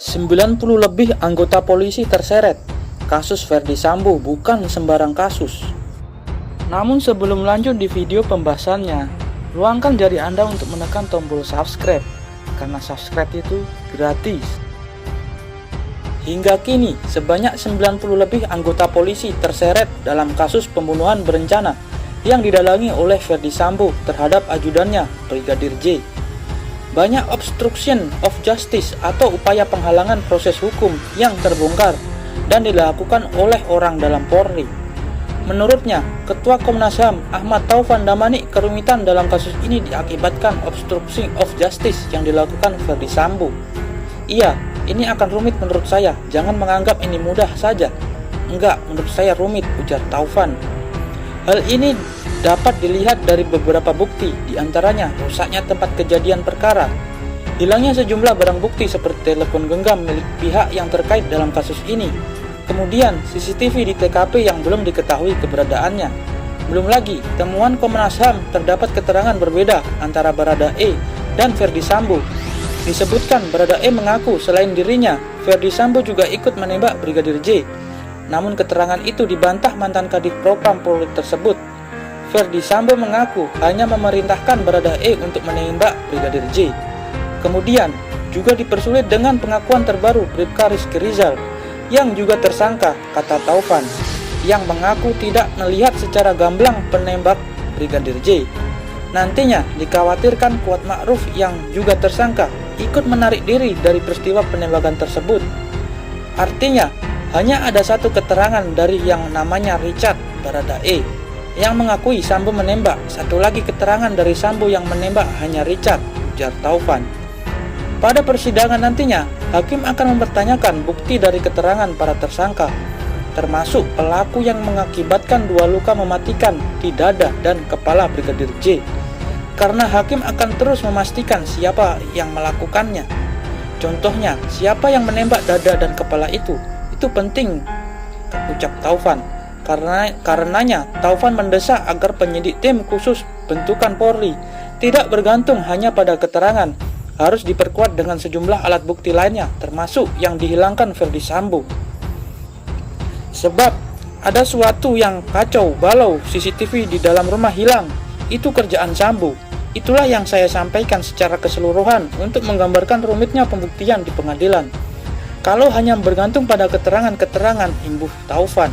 90 lebih anggota polisi terseret. Kasus Ferdy Sambo bukan sembarang kasus. Namun sebelum lanjut di video pembahasannya, luangkan jari Anda untuk menekan tombol subscribe, karena subscribe itu gratis. Hingga kini, sebanyak 90 lebih anggota polisi terseret dalam kasus pembunuhan berencana yang didalangi oleh Ferdy Sambo terhadap ajudannya, Brigadir J. Banyak obstruction of justice atau upaya penghalangan proses hukum yang terbongkar dan dilakukan oleh orang dalam Polri. Menurutnya, Ketua Komnas HAM Ahmad Taufan Damanik, kerumitan dalam kasus ini diakibatkan obstruction of justice yang dilakukan Ferdy Sambo. Iya, ini akan rumit menurut saya, jangan menganggap ini mudah saja. Enggak, menurut saya rumit, ujar Taufan. Hal ini dapat dilihat dari beberapa bukti, diantaranya rusaknya tempat kejadian perkara, hilangnya sejumlah barang bukti seperti telepon genggam milik pihak yang terkait dalam kasus ini, kemudian CCTV di TKP yang belum diketahui keberadaannya. Belum lagi, temuan Komnas HAM terdapat keterangan berbeda antara Baradae dan Ferdy Sambo. Disebutkan Baradae mengaku selain dirinya, Ferdy Sambo juga ikut menembak Brigadir J. Namun keterangan itu dibantah mantan Kadif Propam Polri tersebut. Ferdy Sambo mengaku hanya memerintahkan Baradae untuk menembak Brigadir J. Kemudian juga dipersulit dengan pengakuan terbaru Bribka Rizky Rizal yang juga tersangka, kata Taufan, yang mengaku tidak melihat secara gamblang penembak Brigadir J. Nantinya dikhawatirkan Kuat Ma'ruf yang juga tersangka ikut menarik diri dari peristiwa penembakan tersebut. Artinya, hanya ada satu keterangan dari yang namanya Richard Baradae yang mengakui Sambo menembak, satu lagi keterangan dari Sambo yang menembak hanya Richard, ujar Taufan. Pada persidangan nantinya, hakim akan mempertanyakan bukti dari keterangan para tersangka, termasuk pelaku yang mengakibatkan 2 luka mematikan di dada dan kepala Brigadir J. Karena hakim akan terus memastikan siapa yang melakukannya. Contohnya, siapa yang menembak dada dan kepala itu penting, ucap Taufan. Karenanya Taufan mendesak agar penyidik tim khusus bentukan Polri tidak bergantung hanya pada keterangan, harus diperkuat dengan sejumlah alat bukti lainnya, termasuk yang dihilangkan Ferdy Sambo. Sebab ada suatu yang kacau balau, CCTV di dalam rumah hilang, itu kerjaan Sambo. Itulah yang saya sampaikan secara keseluruhan untuk menggambarkan rumitnya pembuktian di pengadilan. Kalau hanya bergantung pada keterangan-keterangan, imbuh Taufan.